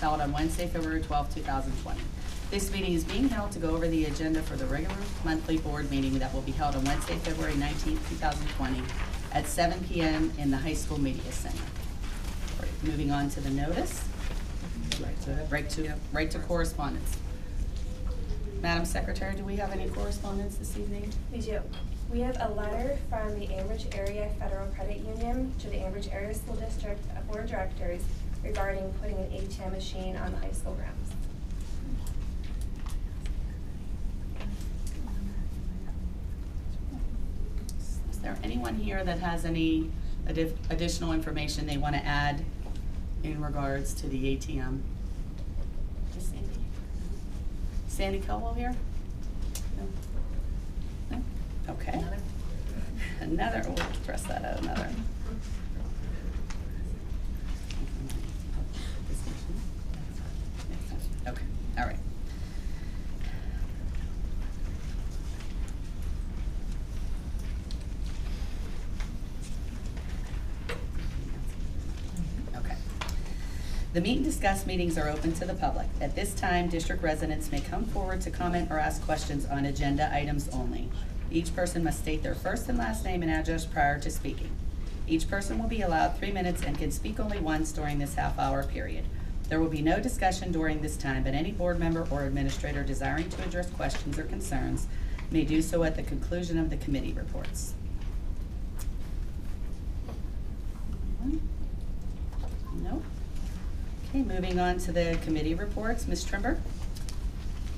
held on Wednesday, February 12, 2020. This meeting is being held to go over the agenda for the regular monthly board meeting that will be held on Wednesday, February 19, 2020 at 7 p.m. in the High School Media Center. All right, moving on to the notice. Right to correspondence. Madam Secretary, do we have any correspondence this evening? We do. We have a letter from the Ambridge Area Federal Credit Union to the Ambridge Area School District Board of Directors regarding putting an ATM machine on the high school grounds. Is there anyone here that has any additional information they want to add in regards to the ATM? Is Sandy Caldwell here? No? No? Okay. Another, we'll press that out, another. Okay, all right. Okay. The meet and discuss meetings are open to the public. At this time, district residents may come forward to comment or ask questions on agenda items only. Each person must state their first and last name and address prior to speaking. Each person will be allowed 3 minutes and can speak only once during this half-hour period. There will be no discussion during this time, but any board member or administrator desiring to address questions or concerns may do so at the conclusion of the committee reports. No? Okay, moving on to the committee reports. Ms. Trimber?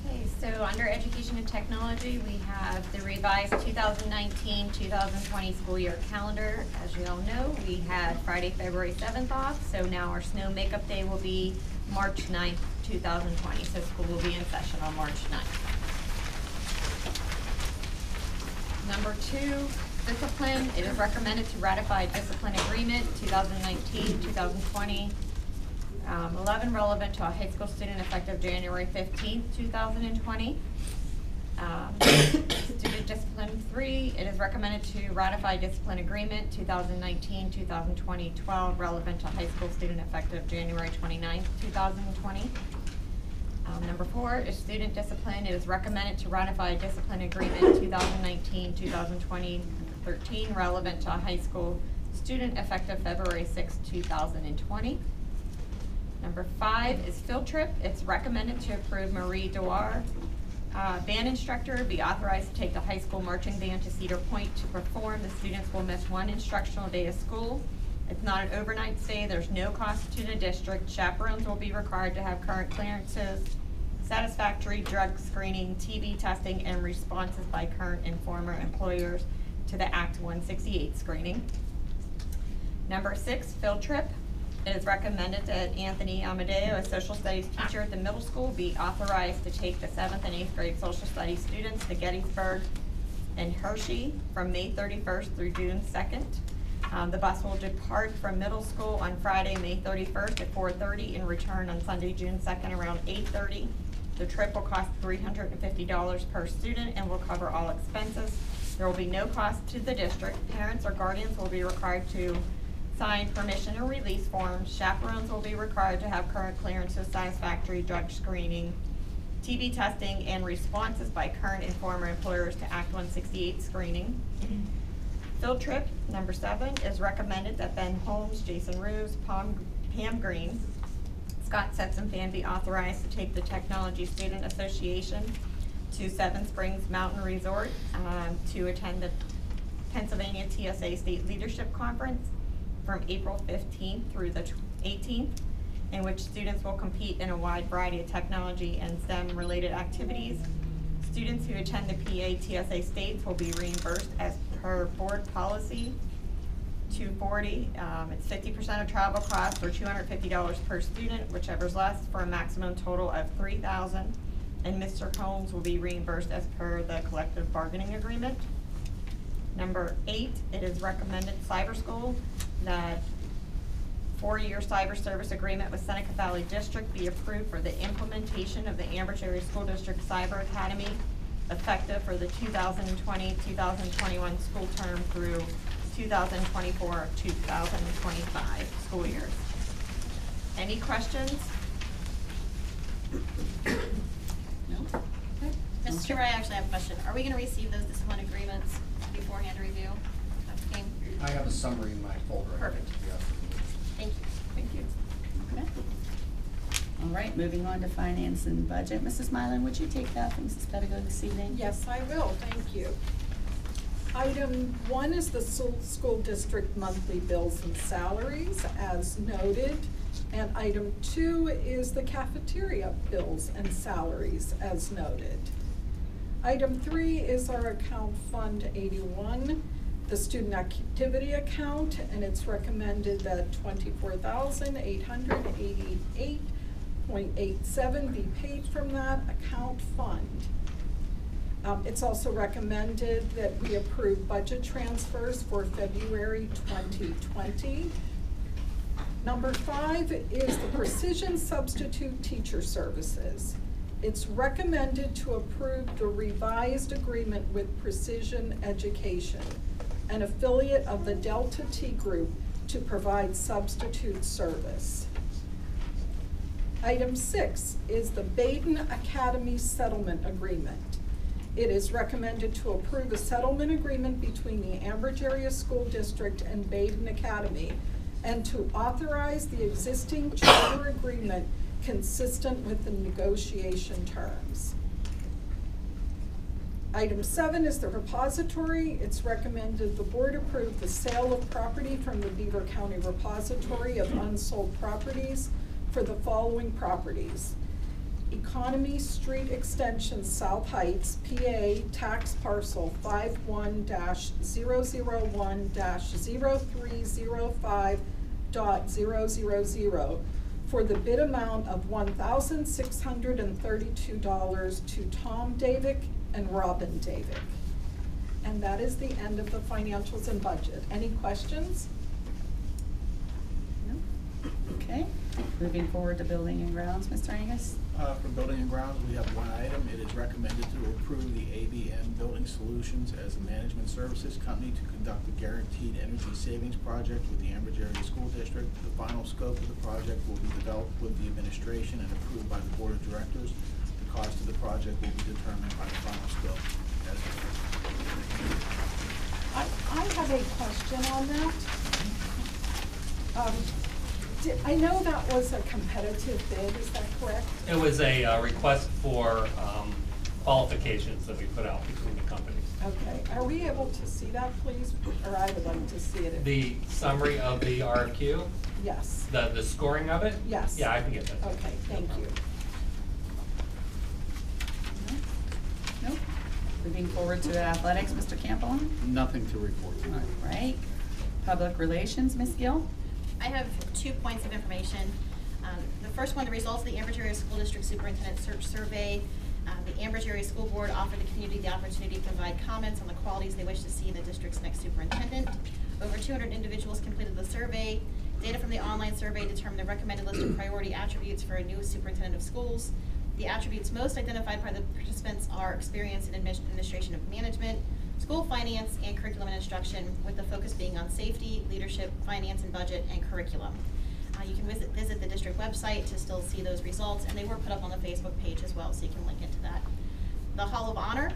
Okay, so under Education and Technology, we have the revised 2019-2020 school year calendar. As you all know, we had Friday, February 7th off, so now our snow makeup day will be March 9th, 2020. So school will be in session on March 9th. Number 2, discipline. It is recommended to ratify discipline agreement 2019-2020. 11, relevant to a high school student effective January 15th, 2020. Student discipline 3, it is recommended to ratify discipline agreement 2019-2020, 12, relevant to high school student effective January 29th, 2020. Number 4 is student discipline. It is recommended to ratify discipline agreement 2019-2020, 13, relevant to a high school student effective February 6th, 2020. Number 5 is field trip. It's recommended to approve Marie Dewar, band instructor, be authorized to take the high school marching band to Cedar Point to perform. The students will miss 1 instructional day of school. It's not an overnight stay. There's no cost to the district. Chaperones will be required to have current clearances, satisfactory drug screening, TB testing, and responses by current and former employers to the Act 168 screening. Number 6, field trip. It is recommended that Anthony Amadeo, a social studies teacher at the middle school, be authorized to take the 7th and 8th grade social studies students to Gettysburg and Hershey from May 31st through June 2nd. The bus will depart from middle school on Friday, May 31st at 4:30 and return on Sunday, June 2nd around 8:30. The trip will cost $350 per student and will cover all expenses. There will be no cost to the district. Parents or guardians will be required to sign permission or release forms. Chaperones will be required to have current clearances, satisfactory drug screening, TB testing, and responses by current and former employers to Act 168 screening. Field trip, number 7, is recommended that Ben Holmes, Jason Ruse, Pam Green, Scott Setson Fan be authorized to take the Technology Student Association to Seven Springs Mountain Resort to attend the Pennsylvania TSA State Leadership Conference from April 15th through the 18th, in which students will compete in a wide variety of technology and STEM related activities. Students who attend the PA TSA States will be reimbursed as per board policy 240. It's 50% of travel costs or $250 per student, whichever's less, for a maximum total of $3,000. And Mr. Holmes will be reimbursed as per the collective bargaining agreement. Number 8, it is recommended cyber school that 4-year cyber service agreement with Seneca Valley District be approved for the implementation of the Ambridge Area School District Cyber Academy, effective for the 2020-2021 school term through 2024-2025 school years. Any questions? Mr. Ray, I actually have a question. Are we gonna receive those discipline agreements beforehand review? Dr. King? I have a summary in my folder. Perfect. Yeah. Thank you. Thank you. Okay. All right, moving on to finance and budget. Mrs. Mylan, would you take that from Mrs. Pedigo this evening? Yes, I will, thank you. Item 1 is the school district monthly bills and salaries as noted. And item 2 is the cafeteria bills and salaries as noted. Item 3 is our account fund 81, the student activity account, and it's recommended that $24,888.87 be paid from that account fund. It's also recommended that we approve budget transfers for February 2020. Number 5 is the Precision Substitute Teacher Services. It's recommended to approve the revised agreement with Precision Education, an affiliate of the Delta T Group, to provide substitute service. Item 6 is the Baden Academy Settlement Agreement. It is recommended to approve a settlement agreement between the Ambridge Area School District and Baden Academy, and to authorize the existing charter agreement consistent with the negotiation terms. Item 7 is the repository. It's recommended the board approve the sale of property from the Beaver County Repository of Unsold Properties for the following properties: Economy Street Extension, South Heights, PA, tax parcel 51-001-0305.000 for the bid amount of $1,632 to Tom Davick and Robin Davick. And that is the end of the financials and budget. Any questions? No? Okay, moving forward to building and grounds, Mr. Angus? For building and grounds, we have one item. It is recommended to approve the ABM Building Solutions as a management services company to conduct a guaranteed energy savings project with the Ambridge Area School District. The final scope of the project will be developed with the administration and approved by the board of directors. The cost of the project will be determined by the final scope. I have a question on that. I know that was a competitive bid, is that correct? It was a request for qualifications that we put out between the companies. Okay, are we able to see that, please? Or I would like to see it. The summary of the RFQ, Yes. the scoring of it? Yes. Yeah, I can get that. Okay, thank you. Nope. Moving forward to athletics, Mr. Campbell? Nothing to report. All right. Public relations, Ms. Gill? I have 2 points of information. The first one, the results of the Ambridge Area School District Superintendent Search Survey. The Ambridge Area School Board offered the community the opportunity to provide comments on the qualities they wish to see in the district's next superintendent. Over 200 individuals completed the survey. Data from the online survey determined the recommended list of priority attributes for a new superintendent of schools. The attributes most identified by the participants are experience in administration of management, school finance, and curriculum and instruction, with the focus being on safety, leadership, finance and budget, and curriculum. You can visit the district website to still see those results, and they were put up on the Facebook page as well, so you can link into that. The Hall of Honor.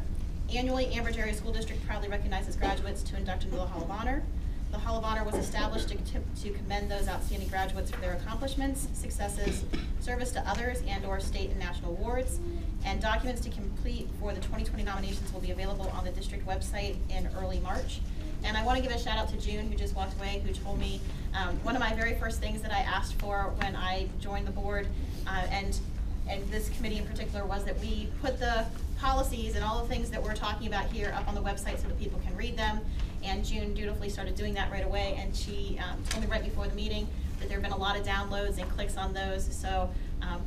Annually, Ambridge Area School District proudly recognizes graduates to induct into the Hall of Honor. The Hall of Honor was established to commend those outstanding graduates for their accomplishments, successes, service to others, and/or state and national awards. And documents to complete for the 2020 nominations will be available on the district website in early March. And I want to give a shout out to June, who just walked away, who told me one of my very first things that I asked for when I joined the board, and this committee in particular, was that we put the policies and all the things that we're talking about here up on the website so that people can read them. And June dutifully started doing that right away, and she told me right before the meeting that there have been a lot of downloads and clicks on those. So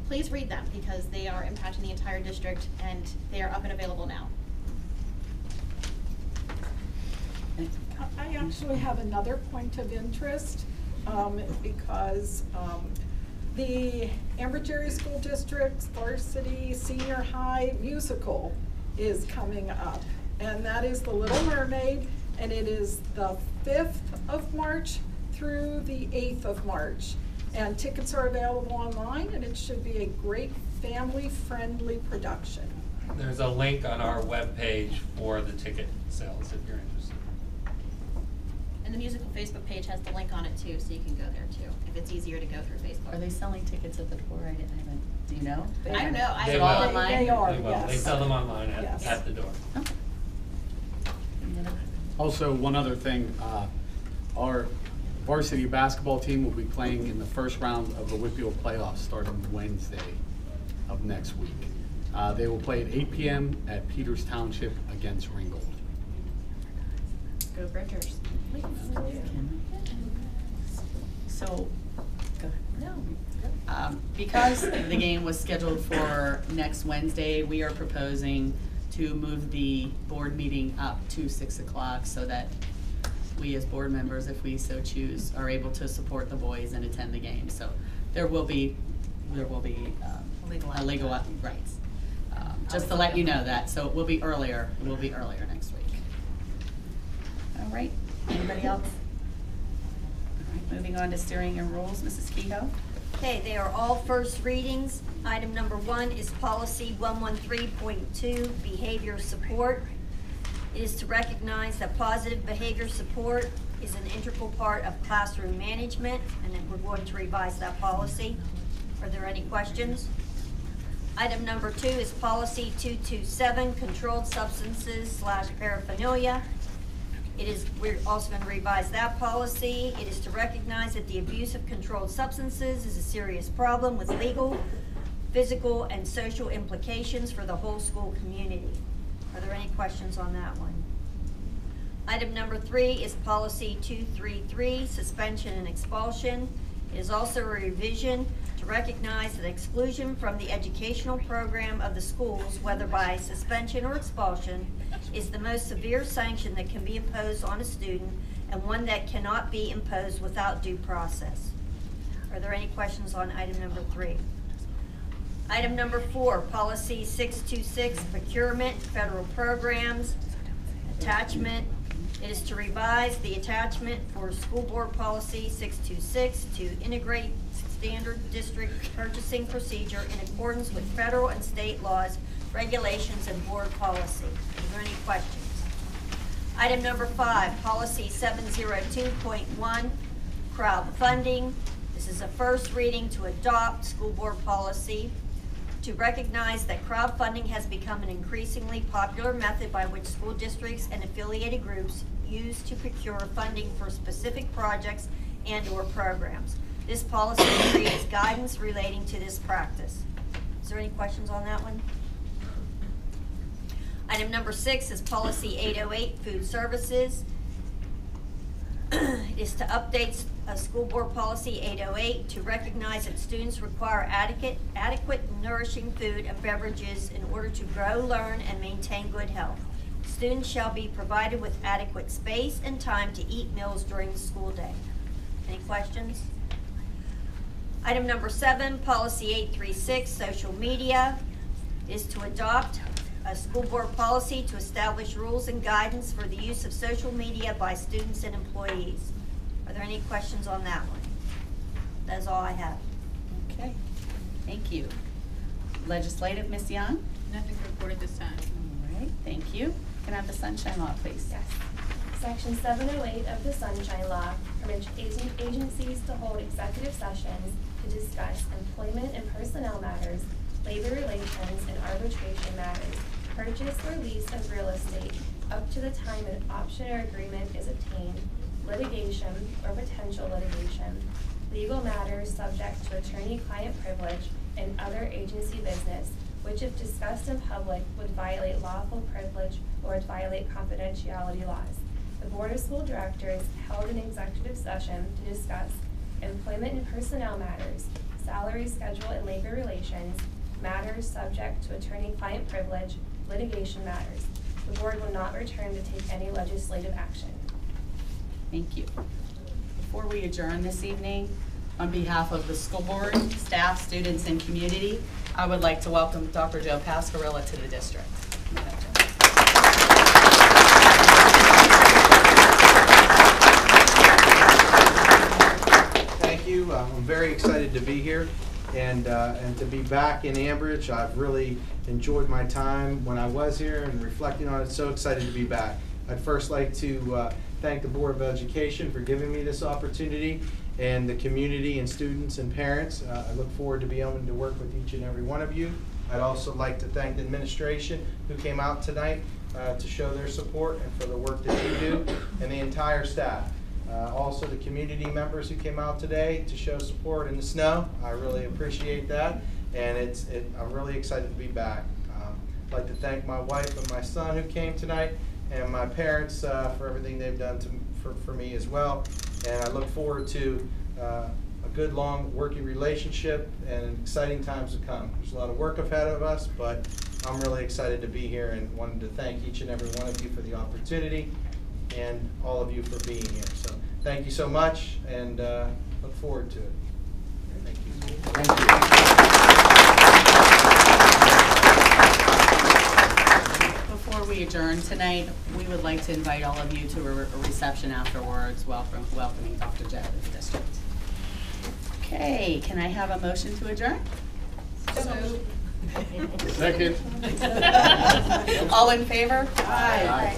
please read them, because they are impacting the entire district, and they are up and available now. I actually have another point of interest, because the Ambridge Area School District's Varsity Senior High musical is coming up, and that is The Little Mermaid, and it is the 5th of March through the 8th of March. And tickets are available online, and it should be a great family-friendly production. There's a link on our webpage for the ticket sales if you're interested. And the musical Facebook page has the link on it too, so you can go there too, if it's easier to go through Facebook. Are they selling tickets at the door? I haven't, do you know? I don't know. They Is it all will. online? They are, They will. They yes. sell them online Yes. at the door. Okay. Any other- Also, one other thing, our varsity basketball team will be playing in the first round of the Whitfield playoffs starting Wednesday of next week. They will play at 8 p.m. at Peters Township against Ringgold. Go Bridgers. So, go ahead. No. Because the game was scheduled for next Wednesday, we are proposing to move the board meeting up to 6 o'clock so that we as board members, if we so choose, are able to support the boys and attend the game. So there will be legal rights. Just to let you know that, so it will be earlier next week. All right, anybody else? All right, moving on to steering and rules, Mrs. Kehoe. Okay, they are all first readings. Item number 1 is policy 113.2, behavior support. It is to recognize that positive behavior support is an integral part of classroom management, and then we're going to revise that policy. Are there any questions? Item number 2 is policy 227, controlled substances / paraphernalia. We're also going to revise that policy. It is to recognize that the abuse of controlled substances is a serious problem with legal, physical, and social implications for the whole school community. Are there any questions on that one? Item number 3 is policy 233, suspension and expulsion. It is also a revision to recognize that exclusion from the educational program of the schools, whether by suspension or expulsion, is the most severe sanction that can be imposed on a student and one that cannot be imposed without due process. Are there any questions on item number 3? Item number 4, policy 626, procurement, federal programs, attachment. It is to revise the attachment for school board policy 626 to integrate standard district purchasing procedure in accordance with federal and state laws, regulations, and board policy. Are there any questions? Item number 5, policy 702.1, crowdfunding. This is a first reading to adopt school board policy to recognize that crowdfunding has become an increasingly popular method by which school districts and affiliated groups use to procure funding for specific projects and/or programs. This policy creates guidance relating to this practice. Is there any questions on that one? Item number 6 is policy 808, food services. It is to update school board policy 808 to recognize that students require adequate nourishing food and beverages in order to grow, learn, and maintain good health. Students shall be provided with adequate space and time to eat meals during the school day. Any questions? Item number 7, policy 836, social media, is to adopt a school board policy to establish rules and guidance for the use of social media by students and employees. Are there any questions on that one? That is all I have. Okay, thank you. Legislative, Ms. Young? Nothing to report at this time. All right, thank you. Can I have the sunshine law, please? Yes. Section 708 of the Sunshine Law permits agencies to hold executive sessions to discuss employment and personnel matters, labor relations, and arbitration matters, purchase or lease of real estate, up to the time an option or agreement is obtained, litigation or potential litigation, legal matters subject to attorney-client privilege, and other agency business, which if discussed in public would violate lawful privilege or would violate confidentiality laws. The Board of School Directors held an executive session to discuss employment and personnel matters, salary schedule and labor relations, matters subject to attorney-client privilege, litigation matters. The board will not return to take any legislative action. Thank you. Before we adjourn this evening, on behalf of the school board, staff, students, and community, I would like to welcome Dr. Joe Pascarilla to the district. Thank you. I'm very excited to be here. and to be back in Ambridge. I've really enjoyed my time when I was here and reflecting on it. So excited to be back. I'd first like to thank the Board of Education for giving me this opportunity, and the community and students and parents. I look forward to being able to work with each and every one of you. I'd also like to thank the administration who came out tonight to show their support and for the work that you do, and the entire staff. Also the community members who came out today to show support in the snow. I really appreciate that, and I'm really excited to be back. I'd like to thank my wife and my son who came tonight, and my parents for everything they've done for me as well. And I look forward to a good, long working relationship and exciting times to come. There's a lot of work ahead of us, but I'm really excited to be here and wanted to thank each and every one of you for the opportunity and all of you for being here. So thank you so much, and look forward to it. Thank you. Thank you. Before we adjourn tonight, we would like to invite all of you to a reception afterwards, welcoming Dr. Jett to the district. Okay, can I have a motion to adjourn? Second. All in favor? Aye.